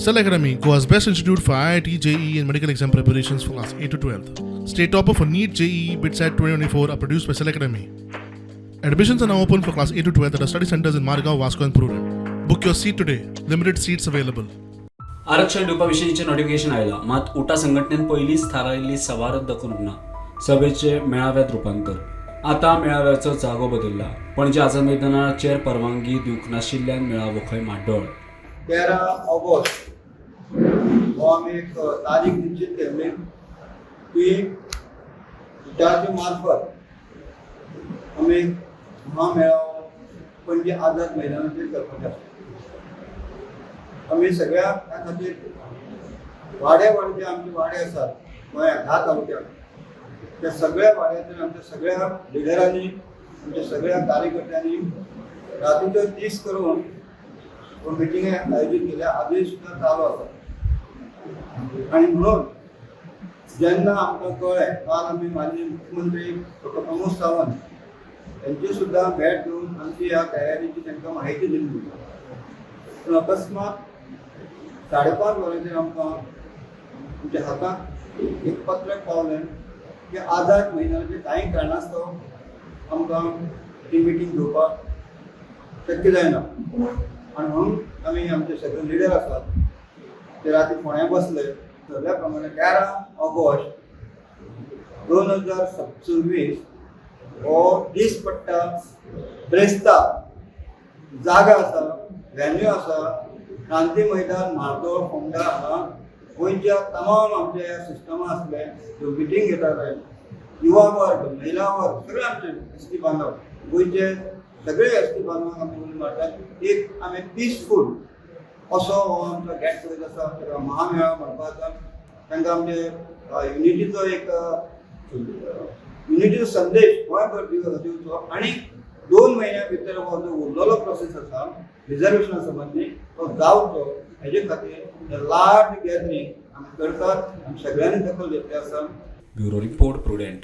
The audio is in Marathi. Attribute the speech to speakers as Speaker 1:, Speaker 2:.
Speaker 1: Cell Academy, Goa's best institute for IIT, JEE and medical exam preparations for class 8 to 12th. State topper for NEET, JEE, BITSAT 2024 are produced by Cell Academy. Admissions are now open for class 8 to 12th at our study centers in Margao, Vasco and Prudent. Book your seat today. Limited seats available.
Speaker 2: आरक्षण दिवपाविशींचे नोटिफिकेशन आयला, मात उटा संघटनेन पयलींच थारायिल्ली सभा रद्द करूंक ना. सभेचे मेळाव्यात रुपांतर. आता मेळाव्याचो जागो बदलला. पणजे आझाद मैदानाचेर परवानगी दिवंक नाशिल्ल्यान मेळावो खंय माड्डोळ.
Speaker 3: 13 ऑगस्ट हो आमी एक तारीख निश्चित केल्ली की उटाच्या मार्फत आमी महामेळावो पणजे आझाद मैदानाचेर करपाचे आसा. आमी सगळ्या त्या खातीर वाडे जे आमचे वाडे आसात गोंयांत 10 तालुक्यात त्या सगळ्या वाड्यांतल्यान आमच्या सगळ्या लिडरांनी आमच्या सगळ्या कार्यकर्त्यांनी रातीच्यो दीस करून मिटिंगे आयोजीत केल्या. आजूय सुद्धा चालू आसा. आणि म्हणून जेन्ना आमकां कळ्ळें, काल आमी माननीय मुख्यमंत्री डॉ. प्रमोद सावंत यांची सुद्धा भेट घेवन आमची ह्या तयारीची तांकां म्हायती दिली. पूण अकस्मात 5:30 वरांचेर आमकां आमच्या हातांत एक पत्रक पावलें की आझाद मैदानाचेर कांय कारणास्तव आमकां ती मिटींग घेवपाक शक्य जायना. आणि म्हणून आमी आमचे सगळे लिडर आसात ते राती फोंड्या बसले. ठरल्या प्रमाणे 13 ऑगस्ट 2026 हो दीस पडटा. ब्रेस्तार जागा आसा, व्हेन्यू आसा, क्रांती मैदान म्हार्दोळ फोंडा हांगा गोंयच्या तमाम आमचे सिस्टमा आसले ज्यो मिटींग घेताले. युवा वर्ग, महिला वर्ग, सगळे आमचे एसटी बांदव गोंयचे सगळे एसटी बांदवांक आमी उली मारतात. एक आमी पिसफूल असो हो आमचो गेट टुगेदर आसा. ताका महामेळावो म्हणपाचो. तांकां आमचे युनिटीचो एक युनिटीचो संदेश गोंयभर दिवचो. आनी 2 म्हयन्या भितर हो जो उरलेलो प्रोसेस आसा रिजर्वेशना संबंधी तो जावचो हेजे खातीर लार्ज गॅदरींग आमी करतात. आमी सगळ्यांनी दखल घेतली आसा.
Speaker 2: Bureau report, prudent.